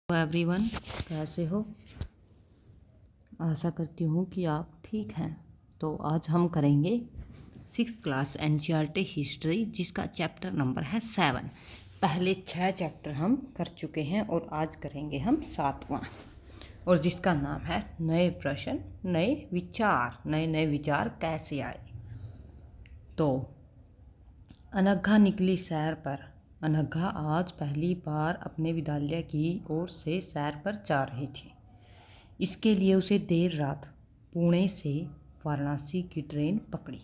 Everyone, कैसे हो? आशा करती हूँ कि आप ठीक हैं। तो आज हम करेंगे 6th क्लास एनसीईआरटी हिस्ट्री, जिसका चैप्टर नंबर है 7। पहले 6 चैप्टर हम कर चुके हैं और आज करेंगे हम 7वां, और जिसका नाम है नए प्रश्न नए विचार। नए नए विचार कैसे आए। तो अनघा निकली सैर पर। अनघा आज पहली बार अपने विद्यालय की ओर से सैर पर जा रही थी। इसके लिए उसे देर रात पुणे से वाराणसी की ट्रेन पकड़ी।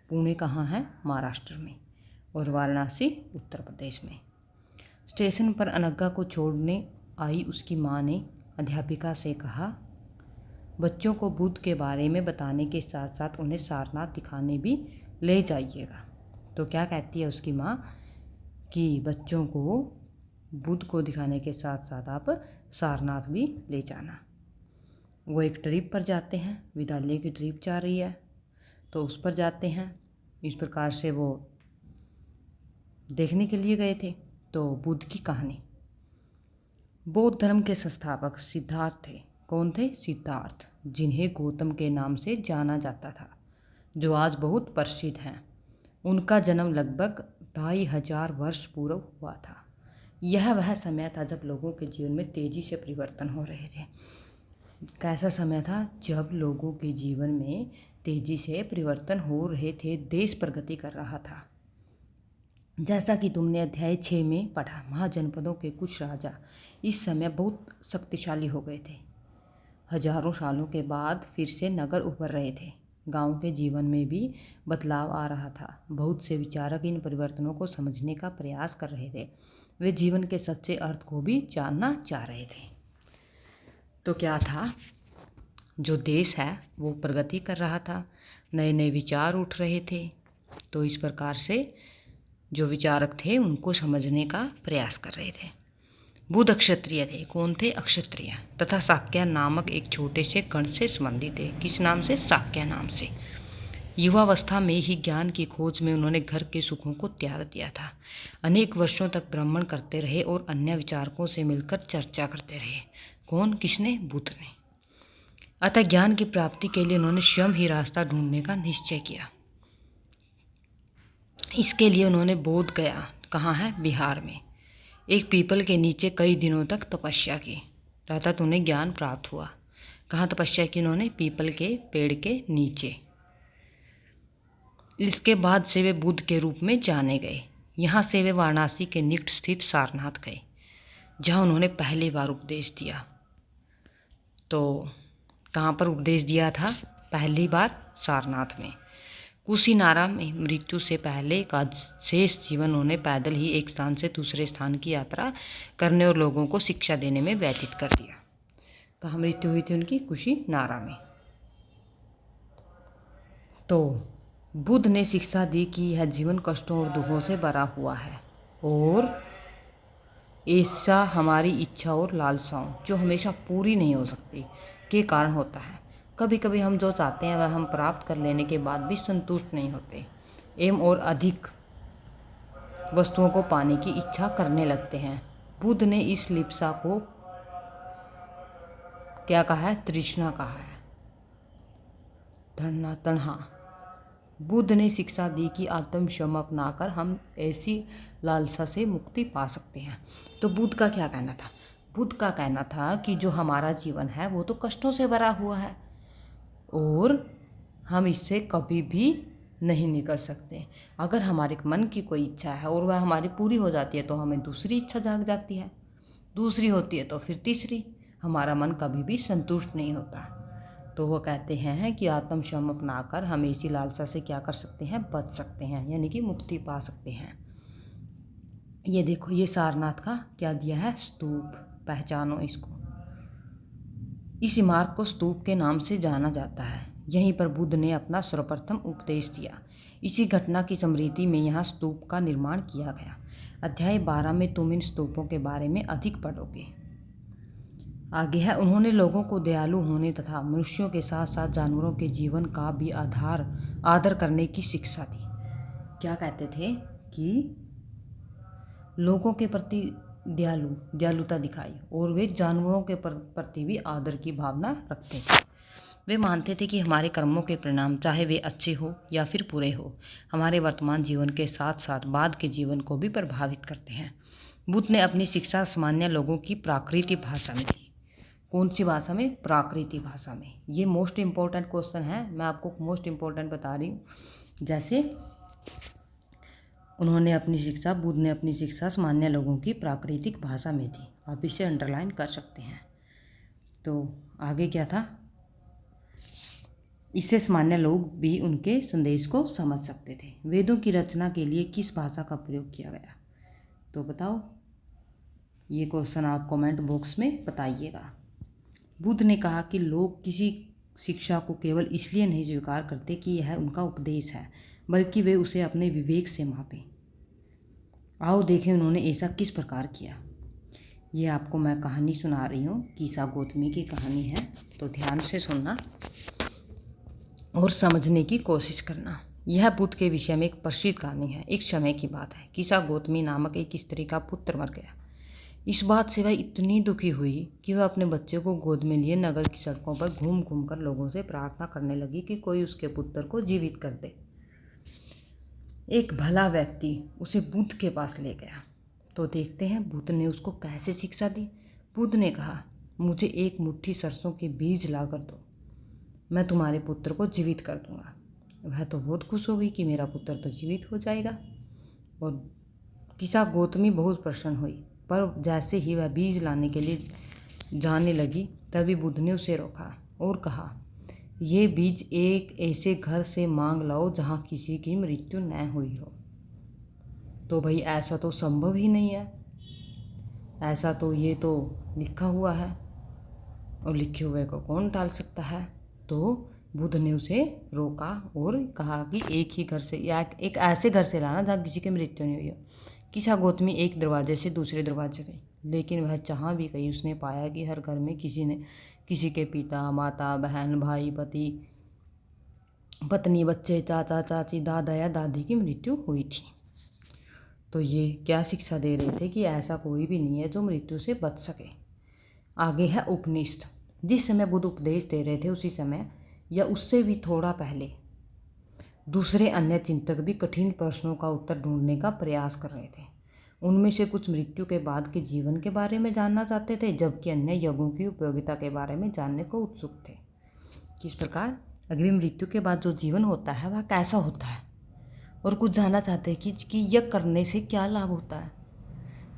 पुणे कहाँ है? महाराष्ट्र में, और वाराणसी उत्तर प्रदेश में। स्टेशन पर अनघा को छोड़ने आई उसकी माँ ने अध्यापिका से कहा, बच्चों को बुद्ध के बारे में बताने के साथ साथ उन्हें सारनाथ दिखाने भी ले जाइएगा। तो क्या कहती है उसकी माँ कि बच्चों को बुद्ध को दिखाने के साथ साथ आप सारनाथ भी ले जाना। वो एक ट्रिप पर जाते हैं, विद्यालय की ट्रिप जा रही है तो उस पर जाते हैं। इस प्रकार से वो देखने के लिए गए थे। तो बुद्ध की कहानी। बौद्ध धर्म के संस्थापक सिद्धार्थ थे। कौन थे? सिद्धार्थ, जिन्हें गौतम के नाम से जाना जाता था, जो आज बहुत प्रसिद्ध हैं। उनका जन्म लगभग 2500 वर्ष पूर्व हुआ था। यह वह समय था जब लोगों के जीवन में तेजी से परिवर्तन हो रहे थे। कैसा समय था? जब लोगों के जीवन में तेजी से परिवर्तन हो रहे थे, देश प्रगति कर रहा था। जैसा कि तुमने अध्याय 6 में पढ़ा, महाजनपदों के कुछ राजा इस समय बहुत शक्तिशाली हो गए थे। हजारों सालों के बाद फिर से नगर उभर रहे थे। गांव के जीवन में भी बदलाव आ रहा था। बहुत से विचारक इन परिवर्तनों को समझने का प्रयास कर रहे थे। वे जीवन के सच्चे अर्थ को भी जानना चाह रहे थे। तो क्या था? जो देश है वो प्रगति कर रहा था, नए नए विचार उठ रहे थे। तो इस प्रकार से जो विचारक थे उनको समझने का प्रयास कर रहे थे। बुद्ध क्षत्रिय थे। कौन थे? अक्षत्रिय, तथा शाक्य नामक एक छोटे से गण से संबंधित थे। किस नाम से? शाक्य नाम से। युवावस्था में ही ज्ञान की खोज में उन्होंने घर के सुखों को त्याग दिया था। अनेक वर्षों तक भ्रमण करते रहे और अन्य विचारकों से मिलकर चर्चा करते रहे। कौन? किसने? बुद्ध ने। अतः ज्ञान की प्राप्ति के लिए उन्होंने स्वयं ही रास्ता ढूंढने का निश्चय किया। इसके लिए उन्होंने बोध गया, कहाँ है? बिहार में, एक पीपल के नीचे कई दिनों तक तपस्या की। तथा उन्हें ज्ञान प्राप्त हुआ। कहाँ तपस्या की उन्होंने? पीपल के पेड़ के नीचे। इसके बाद से वे बुद्ध के रूप में जाने गए। यहाँ से वे वाराणसी के निकट स्थित सारनाथ गए, जहाँ उन्होंने पहली बार उपदेश दिया। तो कहाँ पर उपदेश दिया था? पहली बार सारनाथ में। कुशीनारा में मृत्यु से पहले का शेष जीवन उन्होंने पैदल ही एक स्थान से दूसरे स्थान की यात्रा करने और लोगों को शिक्षा देने में व्यतीत कर दिया। कहाँ मृत्यु हुई थी उनकी? कुशीनारा में। तो बुद्ध ने शिक्षा दी कि यह जीवन कष्टों और दुखों से भरा हुआ है, और ऐसा हमारी इच्छा और लालसाओं, जो हमेशा पूरी नहीं हो सकती, के कारण होता है। कभी कभी हम जो चाहते हैं वह हम प्राप्त कर लेने के बाद भी संतुष्ट नहीं होते एवं और अधिक वस्तुओं को पाने की इच्छा करने लगते हैं। बुद्ध ने इस लिप्सा को क्या कहा है? तृष्णा कहा है। तणहा। बुद्ध ने शिक्षा दी कि आत्मशम अपनाकर हम ऐसी लालसा से मुक्ति पा सकते हैं। तो बुद्ध का क्या कहना था? बुद्ध का कहना था कि जो हमारा जीवन है वो तो कष्टों से भरा हुआ है और हम इससे कभी भी नहीं निकल सकते। अगर हमारे मन की कोई इच्छा है और वह हमारी पूरी हो जाती है तो हमें दूसरी इच्छा जाग जाती है, दूसरी होती है तो फिर तीसरी। हमारा मन कभी भी संतुष्ट नहीं होता। तो वो कहते हैं कि आत्मशम अपनाकर हम इसी लालसा से क्या कर सकते हैं? बच सकते हैं, यानी कि मुक्ति पा सकते हैं। ये देखो, ये सारनाथ का क्या दिया है? स्तूप। पहचानो इसको। इस इमारत को स्तूप के नाम से जाना जाता है। यहीं पर बुद्ध ने अपना सर्वप्रथम उपदेश दिया। इसी घटना की स्मृति में यहाँ स्तूप का निर्माण किया गया। अध्याय 12 में तुम इन स्तूपों के बारे में अधिक पढ़ोगे। आगे है, उन्होंने लोगों को दयालु होने तथा मनुष्यों के साथ साथ जानवरों के जीवन का भी आदर करने की शिक्षा दी। क्या कहते थे? कि लोगों के प्रति दयालुता दिखाई और वे जानवरों के प्रति भी आदर की भावना रखते थे। वे मानते थे कि हमारे कर्मों के परिणाम, चाहे वे अच्छे हो या फिर बुरे हो, हमारे वर्तमान जीवन के साथ साथ बाद के जीवन को भी प्रभावित करते हैं। बुद्ध ने अपनी शिक्षा सामान्य लोगों की प्राकृतिक भाषा में दी। कौन सी भाषा में? प्राकृतिक भाषा में। ये मोस्ट इम्पोर्टेंट क्वेश्चन है, मैं आपको मोस्ट इम्पोर्टेंट बता रही हूँ। जैसे बुद्ध ने अपनी शिक्षा सामान्य लोगों की प्राकृतिक भाषा में दी। आप इसे अंडरलाइन कर सकते हैं। तो आगे क्या था? इससे सामान्य लोग भी उनके संदेश को समझ सकते थे। वेदों की रचना के लिए किस भाषा का प्रयोग किया गया? तो बताओ, ये क्वेश्चन आप कमेंट बॉक्स में बताइएगा। बुद्ध ने कहा कि लोग किसी शिक्षा को केवल इसलिए नहीं स्वीकार करते कि यह उनका उपदेश है, बल्कि वे उसे अपने विवेक से मापें। आओ देखें उन्होंने ऐसा किस प्रकार किया। ये आपको मैं कहानी सुना रही हूँ, कीसा गौतमी की कहानी है, तो ध्यान से सुनना और समझने की कोशिश करना। यह बुद्ध के विषय में एक प्रसिद्ध कहानी है। एक समय की बात है, कीसा गौतमी नामक एक स्त्री का पुत्र मर गया। इस बात से वह इतनी दुखी हुई कि वह अपने बच्चे को गोद में लिए नगर की सड़कों पर घूम घूम कर लोगों से प्रार्थना करने लगी कि कोई उसके पुत्र को जीवित कर दे। एक भला व्यक्ति उसे बुद्ध के पास ले गया। तो देखते हैं बुद्ध ने उसको कैसे शिक्षा दी। बुद्ध ने कहा, मुझे एक मुट्ठी सरसों के बीज ला कर दो, मैं तुम्हारे पुत्र को जीवित कर दूंगा। वह तो बहुत खुश हो गई कि मेरा पुत्र तो जीवित हो जाएगा, और कीसा गौतमी बहुत प्रसन्न हुई। पर जैसे ही वह बीज लाने के लिए जाने लगी, तभी बुद्ध ने उसे रोका और कहा, ये बीज एक ऐसे घर से मांग लाओ जहाँ किसी की मृत्यु न हुई हो। तो भाई ऐसा तो संभव ही नहीं है, ऐसा तो ये तो लिखा हुआ है, और लिखे हुए को कौन टाल सकता है। तो बुद्ध ने उसे रोका और कहा कि एक ही घर से या एक ऐसे घर से लाना जहाँ किसी की मृत्यु नहीं हुई हो। कीसा गौतमी एक दरवाजे से दूसरे दरवाजे गई, लेकिन वह जहाँ भी गई उसने पाया कि हर घर में किसी के पिता, माता, बहन, भाई, पति, पत्नी, बच्चे, चाचा, चाची, दादा या दादी की मृत्यु हुई थी। तो ये क्या शिक्षा दे रहे थे कि ऐसा कोई भी नहीं है जो मृत्यु से बच सके। आगे है उपनिषद। जिस समय बुद्ध उपदेश दे रहे थे उसी समय या उससे भी थोड़ा पहले दूसरे अन्य चिंतक भी कठिन प्रश्नों का उत्तर ढूंढने का प्रयास कर रहे थे। उनमें से कुछ मृत्यु के बाद के जीवन के बारे में जानना चाहते थे, जबकि अन्य यज्ञों की उपयोगिता के बारे में जानने को उत्सुक थे। किस प्रकार अग्नि मृत्यु के बाद जो जीवन होता है वह कैसा होता है, और कुछ जानना चाहते हैं कि यज्ञ करने से क्या लाभ होता है।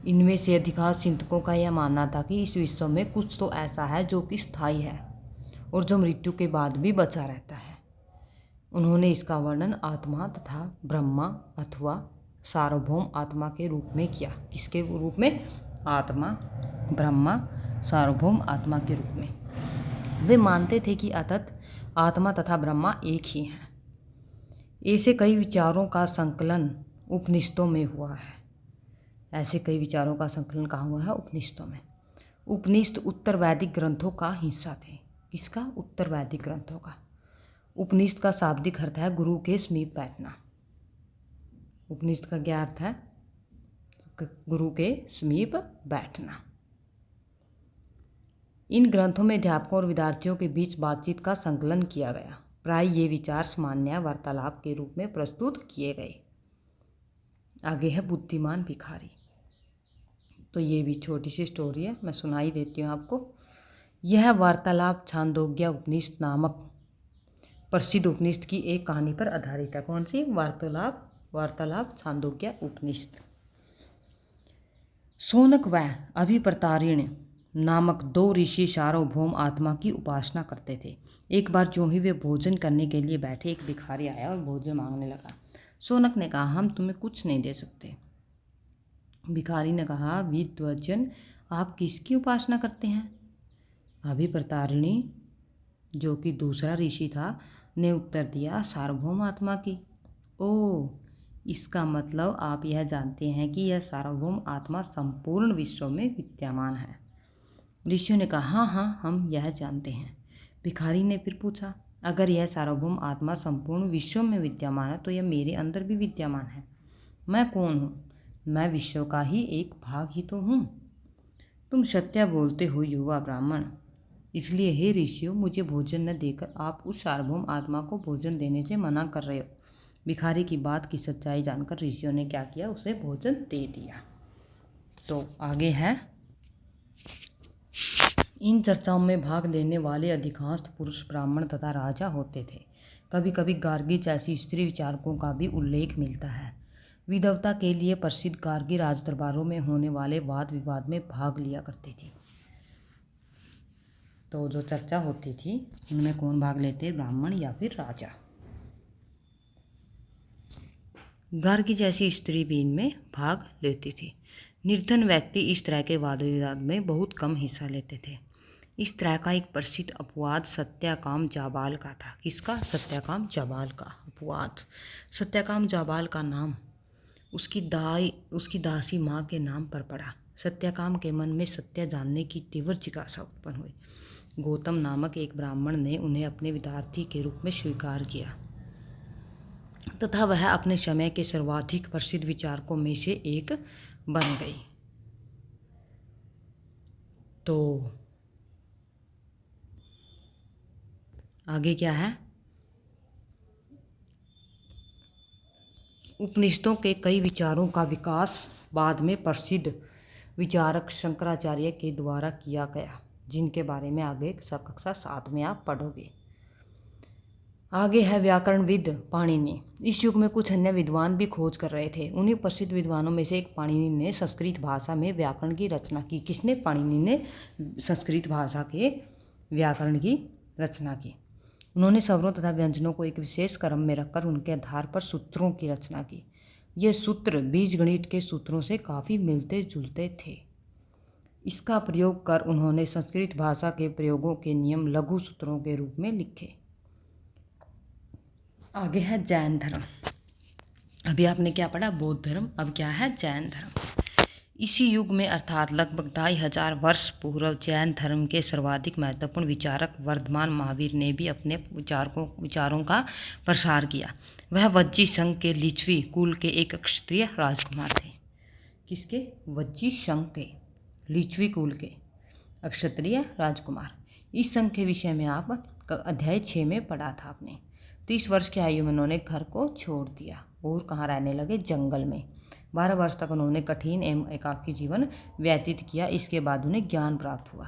इनमें से अधिकांश चिंतकों का यह मानना था कि इस विश्व में कुछ तो ऐसा है जो कि स्थायी है और जो मृत्यु के बाद भी बचा रहता है। उन्होंने इसका वर्णन आत्मा तथा ब्रह्मा अथवा सार्वभौम आत्मा के रूप में किया। किसके रूप में? आत्मा, ब्रह्मा, सार्वभौम आत्मा के रूप में। वे मानते थे कि अतत आत्मा तथा ब्रह्मा एक ही हैं। ऐसे कई विचारों का संकलन उपनिषदों में हुआ है। ऐसे कई विचारों का संकलन कहाँ हुआ है? उपनिषदों में। उपनिषद उत्तर वैदिक ग्रंथों का हिस्सा थे। किसका? उत्तर वैदिक ग्रंथों का। उपनिषद का शाब्दिक अर्थ है गुरु के समीप बैठना। उपनिषद का क्या अर्थ है? गुरु के समीप बैठना। इन ग्रंथों में अध्यापकों और विद्यार्थियों के बीच बातचीत का संकलन किया गया। प्राय ये विचार सामान्य वार्तालाप के रूप में प्रस्तुत किए गए। आगे है बुद्धिमान भिखारी। तो ये भी छोटी सी स्टोरी है, मैं सुनाई देती हूँ आपको। यह वार्तालाप छांदोग्य उपनिषद नामक प्रसिद्ध उपनिषद की एक कहानी पर आधारित है। कौन सी? वार्तालाप छांदोग्य उपनिषद। शौनक व अभिप्रतारिण नामक दो ऋषि सार्वभौम आत्मा की उपासना करते थे। एक बार जो ही वे भोजन करने के लिए बैठे, एक भिखारी आया और भोजन मांगने लगा। शौनक ने कहा, हम तुम्हें कुछ नहीं दे सकते। भिखारी ने कहा, विद्वज्जन, आप किसकी उपासना करते हैं? अभिप्रतारिणी, जो कि दूसरा ऋषि था, ने उत्तर दिया, सार्वभौम आत्मा की। ओह, इसका मतलब आप यह जानते हैं कि यह सार्वभौम आत्मा संपूर्ण विश्व में विद्यमान है। ऋषियों ने कहा, हाँ, हम यह जानते हैं। भिखारी ने फिर पूछा, अगर यह सार्वभौम आत्मा संपूर्ण विश्व में विद्यमान है तो यह मेरे अंदर भी विद्यमान है। मैं कौन हूँ? मैं विश्व का ही एक भाग ही तो हूँ। तुम सत्य बोलते हो युवा ब्राह्मण, इसलिए हे ऋषियों मुझे भोजन न देकर आप उस सार्वभौम आत्मा को भोजन देने से मना कर रहे हो। भिखारी की बात की सच्चाई जानकर ऋषियों ने क्या किया, उसे भोजन दे दिया। तो आगे है, इन चर्चाओं में भाग लेने वाले अधिकांश पुरुष ब्राह्मण तथा राजा होते थे। कभी कभी गार्गी जैसी स्त्री विचारकों का भी उल्लेख मिलता है। विधवता के लिए प्रसिद्ध गार्गी राजदरबारों में होने वाले वाद विवाद में भाग लिया करती थी। तो जो चर्चा होती थी उनमें कौन भाग लेते, ब्राह्मण या फिर राजा। गार्गी जैसी स्त्री भी इनमें भाग लेती थी। निर्धन व्यक्ति इस तरह के वाद विवाद में बहुत कम हिस्सा लेते थे। इस तरह का एक प्रसिद्ध अपवाद सत्याकाम जाबाल का था। किसका? सत्याकाम जाबाल का अपवाद। सत्याकाम जाबाल का नाम उसकी दासी माँ के नाम पर पड़ा। सत्याकाम के मन में सत्य जानने की तीव्र जिज्ञासा उत्पन्न हुई। गौतम नामक एक ब्राह्मण ने उन्हें अपने विद्यार्थी के रूप में स्वीकार किया तथा वह अपने समय के सर्वाधिक प्रसिद्ध विचारकों में से एक बन गई। तो आगे क्या है, उपनिषदों के कई विचारों का विकास बाद में प्रसिद्ध विचारक शंकराचार्य के द्वारा किया गया, जिनके बारे में आगे कक्षा 7 में आप पढ़ोगे। आगे है व्याकरणविद पाणिनि। इस युग में कुछ अन्य विद्वान भी खोज कर रहे थे। उन्हीं प्रसिद्ध विद्वानों में से एक पाणिनि ने संस्कृत भाषा में व्याकरण की रचना की। किसने? पाणिनि ने संस्कृत भाषा के व्याकरण की रचना की। उन्होंने स्वरों तथा व्यंजनों को एक विशेष क्रम में रखकर उनके आधार पर सूत्रों की रचना की। ये सूत्र बीजगणित के सूत्रों से काफ़ी मिलते जुलते थे। इसका प्रयोग कर उन्होंने संस्कृत भाषा के प्रयोगों के नियम लघु सूत्रों के रूप में लिखे। आगे है जैन धर्म। अभी आपने क्या पढ़ा? बौद्ध धर्म। अब क्या है? जैन धर्म। इसी युग में अर्थात लगभग 2500 वर्ष पूर्व जैन धर्म के सर्वाधिक महत्वपूर्ण विचारक वर्धमान महावीर ने भी अपने विचारों का प्रसार किया। वह वज्जी संघ के लिच्छवी कुल के एक क्षत्रिय राजकुमार थे। किसके? वज्जी संघ के लिच्छवी कुल के क्षत्रिय राजकुमार। इस संघ के विषय में आप अध्याय 6 में पढ़ा था आपने। 30 वर्ष की आयु में उन्होंने घर को छोड़ दिया और कहाँ रहने लगे? जंगल में। 12 वर्ष तक उन्होंने कठिन एवं एकाकी जीवन व्यतीत किया। इसके बाद उन्हें ज्ञान प्राप्त हुआ।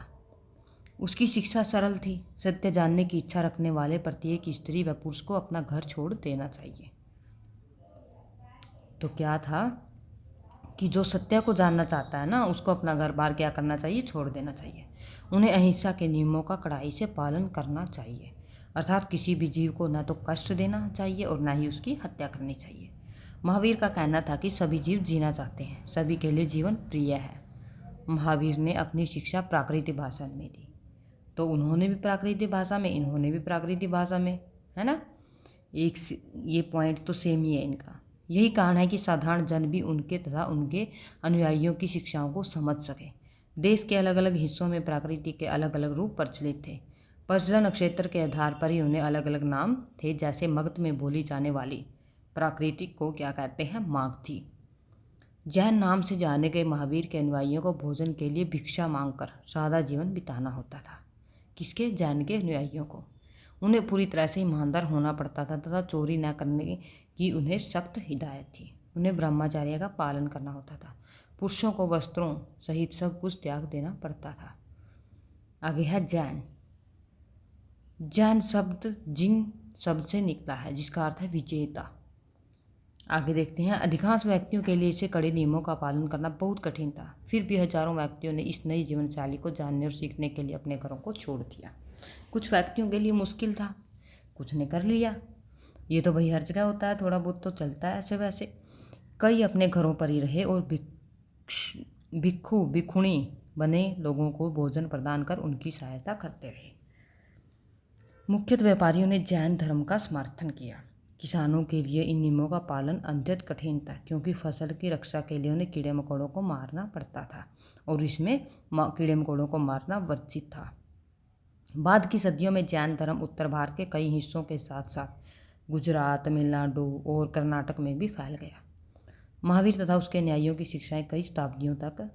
उसकी शिक्षा सरल थी। सत्य जानने की इच्छा रखने वाले प्रत्येक स्त्री व पुरुष को अपना घर छोड़ देना चाहिए। तो क्या था कि जो सत्य को जानना चाहता है ना, उसको अपना घर बार क्या करना चाहिए? छोड़ देना चाहिए। उन्हें अहिंसा के नियमों का कड़ाई से पालन करना चाहिए, अर्थात किसी भी जीव को न तो कष्ट देना चाहिए और न ही उसकी हत्या करनी चाहिए। महावीर का कहना था कि सभी जीव जीना चाहते हैं, सभी के लिए जीवन प्रिय है। महावीर ने अपनी शिक्षा प्राकृतिक भाषा में दी। तो उन्होंने भी प्राकृतिक भाषा में, इन्होंने भी प्राकृतिक भाषा में, है ना। ये पॉइंट तो सेम ही है इनका। यही कारण है कि साधारण जन भी उनके तथा उनके अनुयायियों की शिक्षाओं को समझ सके। देश के अलग अलग हिस्सों में प्राकृतिक के अलग अलग रूप प्रचलित थे। प्रचलन क्षेत्र के आधार पर ही उन्हें अलग अलग नाम थे। जैसे मगध में बोली जाने वाली प्राकृतिक को क्या कहते हैं? मागधी। जैन नाम से जाने गए महावीर के अनुयायियों को भोजन के लिए भिक्षा मांगकर सादा जीवन बिताना होता था। किसके? जैन के अनुयायियों को। उन्हें पूरी तरह से ईमानदार होना पड़ता था तथा चोरी न करने की उन्हें सख्त हिदायत थी। उन्हें ब्रह्मचर्य का पालन करना होता था। पुरुषों को वस्त्रों सहित सब कुछ त्याग देना पड़ता था। आगे है जैन। जैन शब्द जिन शब्द से निकला है, जिसका अर्थ है विजेता। आगे देखते हैं। अधिकांश व्यक्तियों के लिए इसे कड़े नियमों का पालन करना बहुत कठिन था। फिर भी हजारों व्यक्तियों ने इस नई जीवन शैली को जानने और सीखने के लिए अपने घरों को छोड़ दिया। कुछ व्यक्तियों के लिए मुश्किल था, कुछ ने कर लिया। ये तो भाई हर जगह होता है, थोड़ा बहुत तो चलता है ऐसे वैसे। कई अपने घरों पर ही रहे और भिक्षु भिक्षुणी बने लोगों को भोजन प्रदान कर उनकी सहायता करते रहे। मुख्यतः व्यापारियों ने जैन धर्म का समर्थन किया। किसानों के लिए इन नियमों का पालन अत्यंत कठिन था, क्योंकि फसल की रक्षा के लिए उन्हें कीड़े मकोड़ों को मारना पड़ता था और इसमें कीड़े मकोड़ों को मारना वर्जित था। बाद की सदियों में जैन धर्म उत्तर भारत के कई हिस्सों के साथ साथ गुजरात, तमिलनाडु और कर्नाटक में भी फैल गया। महावीर तथा उसके न्यायियों की शिक्षाएं कई शताब्दियों तक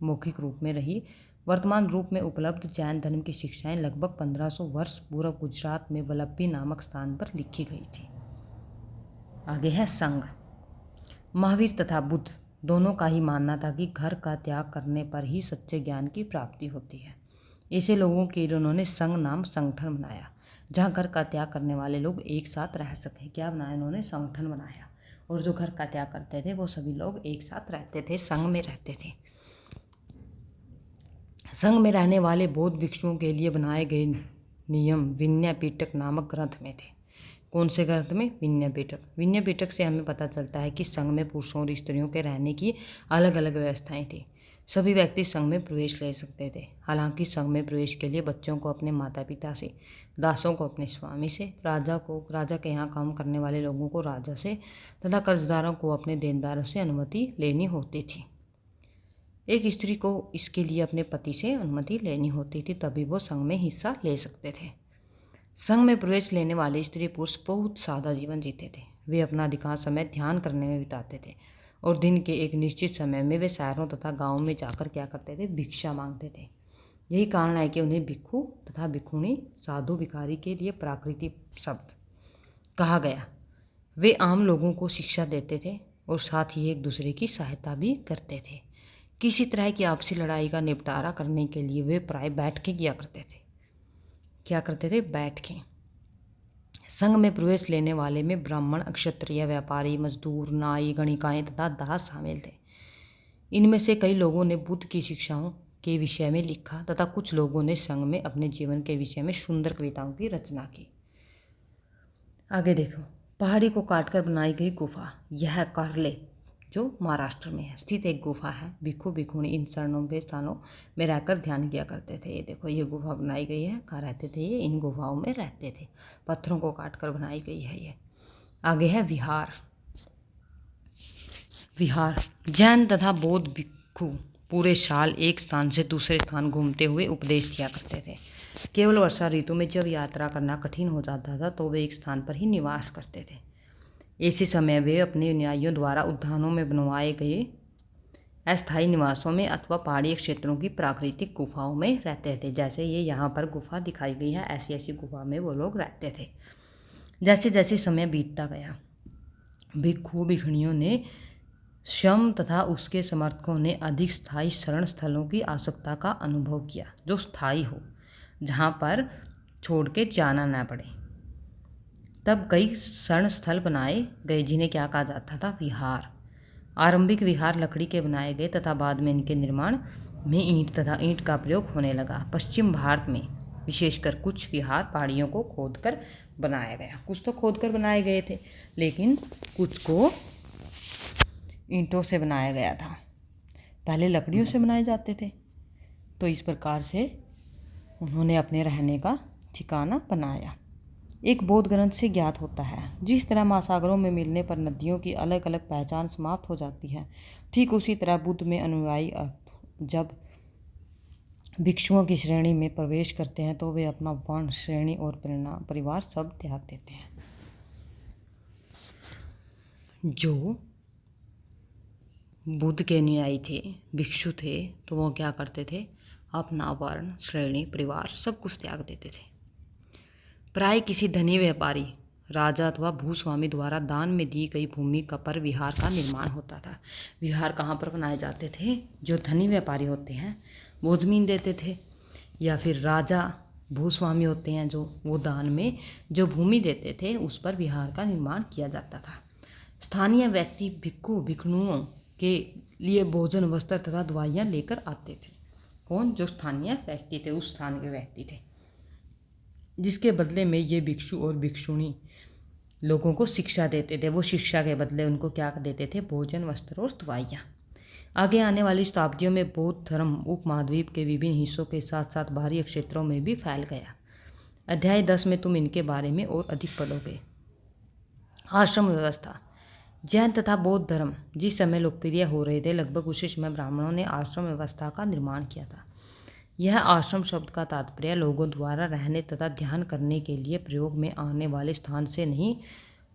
मौखिक रूप में रही, वर्तमान रूप में उपलब्ध जैन धर्म की शिक्षाएं लगभग 1500 वर्ष पूर्व गुजरात में वल्लभी नामक स्थान पर लिखी गई थी। आगे है संघ। महावीर तथा बुद्ध दोनों का ही मानना था कि घर का त्याग करने पर ही सच्चे ज्ञान की प्राप्ति होती है। ऐसे लोगों के लिए उन्होंने संघ नाम संगठन बनाया, जहाँ घर का त्याग करने वाले लोग एक साथ रह सकें। क्या बनाया उन्होंने? संगठन बनाया। और जो घर का त्याग करते थे वो सभी लोग एक साथ रहते थे, संघ में रहते थे। संघ में रहने वाले बौद्ध भिक्षुओं के लिए बनाए गए नियम विनय पिटक नामक ग्रंथ में थे। कौन से ग्रंथ में? विनय पिटक। विनय पिटक से हमें पता चलता है कि संघ में पुरुषों और स्त्रियों के रहने की अलग अलग व्यवस्थाएं थी। सभी व्यक्ति संघ में प्रवेश ले सकते थे। हालांकि संघ में प्रवेश के लिए बच्चों को अपने माता पिता से, दासों को अपने स्वामी से, राजा के यहाँ काम करने वाले लोगों को राजा से तथा कर्जदारों को अपने देनदारों से अनुमति लेनी होती थी। एक स्त्री को इसके लिए अपने पति से अनुमति लेनी होती थी, तभी वो संघ में हिस्सा ले सकते थे। संघ में प्रवेश लेने वाले स्त्री पुरुष बहुत सादा जीवन जीते थे। वे अपना अधिकांश समय ध्यान करने में बिताते थे और दिन के एक निश्चित समय में वे शहरों तथा गांवों में जाकर क्या करते थे? भिक्षा मांगते थे। यही कारण है कि उन्हें भिक्षु तथा भिक्षुणी, साधु भिखारी के लिए प्राकृतिक शब्द कहा गया। वे आम लोगों को शिक्षा देते थे और साथ ही एक दूसरे की सहायता भी करते थे। किसी तरह की आपसी लड़ाई का निपटारा करने के लिए वे प्राय बैठ के किया करते थे। क्या करते थे? बैठ के। संघ में प्रवेश लेने वाले में ब्राह्मण, क्षत्रिय, व्यापारी, मजदूर, नाई, गणिकाएं तथा दास शामिल थे। इनमें से कई लोगों ने बुद्ध की शिक्षाओं के विषय में लिखा तथा कुछ लोगों ने संघ में अपने जीवन के विषय में सुंदर कविताओं की रचना की। आगे देखो, पहाड़ी को काटकर बनाई गई गुफा। यह कार्ले जो महाराष्ट्र में है स्थित एक गुफा है। भिक्षु भिक्षुणी इन शरणों के स्थानों में रहकर ध्यान किया करते थे। ये देखो, ये गुफा बनाई गई है। कहाँ रहते थे ये? इन गुफाओं में रहते थे। पत्थरों को काटकर बनाई गई है ये। आगे है विहार। विहार जैन तथा बौद्ध भिक्षु पूरे साल एक स्थान से दूसरे स्थान घूमते हुए उपदेश दिया करते थे। केवल वर्षा ऋतु में जब यात्रा करना कठिन हो जाता था तो वे एक स्थान पर ही निवास करते थे। इसी समय वे अपने अनुयायियों द्वारा उद्यानों में बनवाए गए अस्थायी निवासों में अथवा पहाड़ी क्षेत्रों की प्राकृतिक गुफाओं में रहते थे। जैसे ये यहाँ पर गुफा दिखाई गई है, ऐसी ऐसी गुफा में वो लोग रहते थे। जैसे जैसे समय बीतता गया, भिक्षु भिक्षुणियों ने श्रम तथा उसके समर्थकों ने अधिक स्थायी शरण स्थलों की आवश्यकता का अनुभव किया, जो स्थायी हो, जहाँ पर छोड़ के जाना न पड़े। तब कई शरण स्थल बनाए गए जिन्हें क्या कहा जाता था? विहार। आरंभिक विहार लकड़ी के बनाए गए तथा बाद में इनके निर्माण में ईंट का प्रयोग होने लगा। पश्चिम भारत में विशेषकर कुछ विहार पहाड़ियों को खोदकर बनाया गया। कुछ तो खोदकर बनाए गए थे, लेकिन कुछ को ईंटों से बनाया गया था। पहले लकड़ियों से बनाए जाते थे। तो इस प्रकार से उन्होंने अपने रहने का ठिकाना बनाया। एक बौद्ध ग्रंथ से ज्ञात होता है, जिस तरह महासागरों में मिलने पर नदियों की अलग अलग पहचान समाप्त हो जाती है, ठीक उसी तरह बुद्ध में अनुयायी जब भिक्षुओं की श्रेणी में प्रवेश करते हैं तो वे अपना वर्ण, श्रेणी और परिवार सब त्याग देते हैं। जो बुद्ध के अनुयायी थे, भिक्षु थे, तो वो क्या करते थे? अपना वर्ण, श्रेणी, परिवार सब कुछ त्याग देते थे। प्राय किसी धनी व्यापारी, राजा अथवा भूस्वामी द्वारा दान में दी गई भूमि का पर विहार का निर्माण होता था। विहार कहाँ पर बनाए जाते थे? जो धनी व्यापारी होते हैं वो जमीन देते थे, या फिर राजा भूस्वामी होते हैं जो वो दान में जो भूमि देते थे उस पर विहार का निर्माण किया जाता था। स्थानीय व्यक्ति भिक्षु भिक्षुओं के लिए भोजन, वस्त्र तथा दवाइयाँ लेकर आते थे। कौन? जो स्थानीय व्यक्ति थे, उस स्थान के व्यक्ति थे, जिसके बदले में ये भिक्षु और भिक्षुणी लोगों को शिक्षा देते थे। वो शिक्षा के बदले उनको क्या देते थे? भोजन, वस्त्र और दवाइयाँ। आगे आने वाली शताब्दियों में बौद्ध धर्म उपमहाद्वीप के विभिन्न हिस्सों के साथ साथ बाहरी क्षेत्रों में भी फैल गया। अध्याय 10 में तुम इनके बारे में और अधिक पढ़ोगे। आश्रम व्यवस्था। जैन तथा बौद्ध धर्म जिस समय लोकप्रिय हो रहे थे, लगभग उसी समय ब्राह्मणों ने आश्रम व्यवस्था का निर्माण किया था। यह आश्रम शब्द का तात्पर्य लोगों द्वारा रहने तथा ध्यान करने के लिए प्रयोग में आने वाले स्थान से नहीं,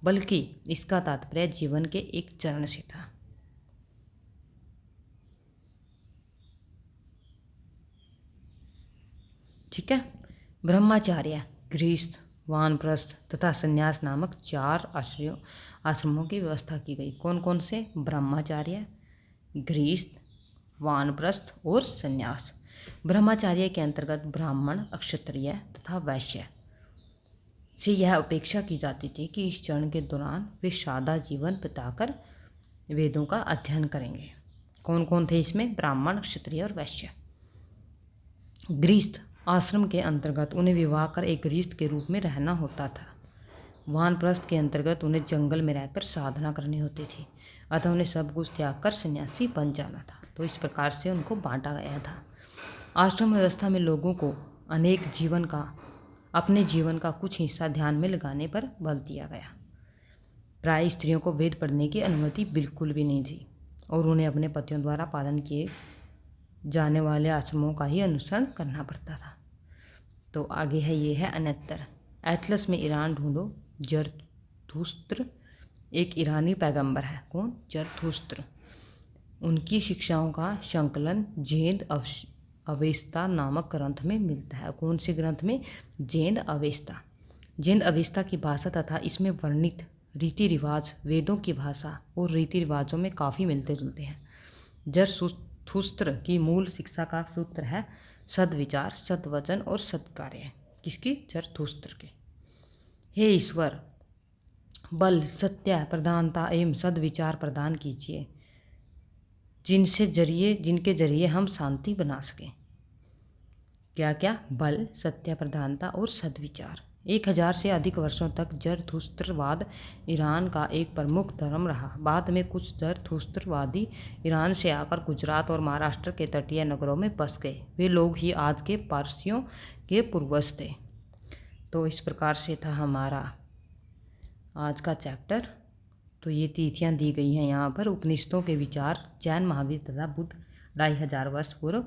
बल्कि इसका तात्पर्य जीवन के एक चरण से था। ठीक है। ब्रह्मचार्य, गृहस्थ, वानप्रस्थ तथा संन्यास नामक 4 आश्रमों की व्यवस्था की गई। कौन कौन से? ब्रह्मचार्य, गृहस्थ, वानप्रस्थ और संन्यास। ब्रह्मचार्य के अंतर्गत ब्राह्मण, क्षत्रिय तथा वैश्य से यह अपेक्षा की जाती थी कि इस चरण के दौरान वे सादा जीवन बिताकर वेदों का अध्ययन करेंगे। कौन कौन थे इसमें? ब्राह्मण, क्षत्रिय और वैश्य। गृहस्थ आश्रम के अंतर्गत उन्हें विवाह कर एक गृहस्थ के रूप में रहना होता था। वानप्रस्थ के अंतर्गत उन्हें जंगल में रहकर साधना करनी होती थी, अतः उन्हें सब कुछ त्याग कर सन्यासी बन जाना था। तो इस प्रकार से उनको बांटा गया था। आश्रम व्यवस्था में लोगों को अपने जीवन का कुछ हिस्सा ध्यान में लगाने पर बल दिया गया। प्राय स्त्रियों को वेद पढ़ने की अनुमति बिल्कुल भी नहीं थी और उन्हें अपने पतियों द्वारा पालन किए जाने वाले आश्रमों का ही अनुसरण करना पड़ता था। तो आगे है, ये है अन्यतर। एटलस में ईरान ढूंढो। जरथुस्त्र एक ईरानी पैगंबर है। कौन? जरथुस्त्र। उनकी शिक्षाओं का संकलन जेंद अवेस्ता नामक ग्रंथ में मिलता है। कौन से ग्रंथ में? जेंद अवेस्ता। जेंद अवेस्ता की भाषा तथा इसमें वर्णित रीति रिवाज वेदों की भाषा और रीति रिवाजों में काफ़ी मिलते जुलते हैं। जरथुस्त्र की मूल शिक्षा का सूत्र है सद्विचार, सद्वचन और सत्कार्य। किसकी? जरथुस्त्र के। हे ईश्वर, बल, सत्य, प्रधानता एवं सद्विचार प्रदान कीजिए, जिनके जरिए हम शांति बना सकें। क्या क्या? बल, सत्य, प्रधानता और सद्विचार। 1000 से अधिक वर्षों तक जरथुस्त्रवाद ईरान का एक प्रमुख धर्म रहा। बाद में कुछ जरथुस्त्रवादी ईरान से आकर गुजरात और महाराष्ट्र के तटीय नगरों में बस गए। वे लोग ही आज के पारसियों के पूर्वज थे। तो इस प्रकार से था हमारा आज का चैप्टर। तो ये तिथियां दी गई हैं यहाँ पर। उपनिषदों के विचार, जैन महावीर तथा बुद्ध 2500 वर्ष पूर्व,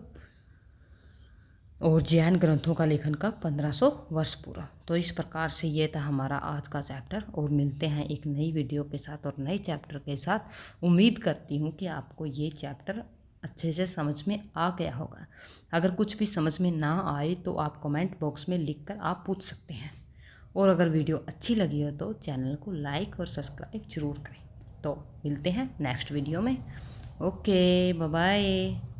और जैन ग्रंथों का लेखन का 1500 वर्ष पूर्व। तो इस प्रकार से ये था हमारा आज का चैप्टर, और मिलते हैं एक नई वीडियो के साथ और नए चैप्टर के साथ। उम्मीद करती हूँ कि आपको ये चैप्टर अच्छे से समझ में आ गया होगा। अगर कुछ भी समझ में ना आए तो आप कमेंट बॉक्स में लिखकर आप पूछ सकते हैं, और अगर वीडियो अच्छी लगी हो तो चैनल को लाइक और सब्सक्राइब जरूर करें। तो मिलते हैं नेक्स्ट वीडियो में। Okay, bye bye.